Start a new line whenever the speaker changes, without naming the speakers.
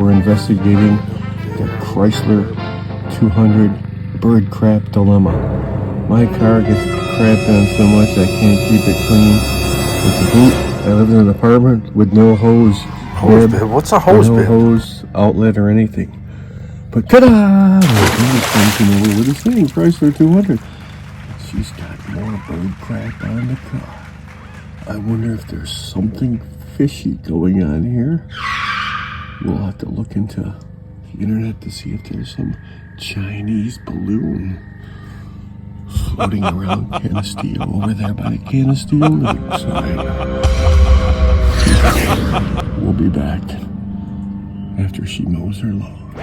We're investigating the Chrysler 200 bird crap dilemma. My car gets crapped on so much I can't keep it clean. It's a boot. I live in an apartment with no hose.
Hose bib? What's a hose
no
bib?
No hose outlet or anything. But ta-da! Over with this thing, Chrysler 200. She's got more bird crap on the car. I wonder if there's something fishy going on here. We'll have to look into the internet to see if there's some Chinese balloon floating around Canisteo over there by Canisteo Lakeside. We'll be back after she mows her lawn.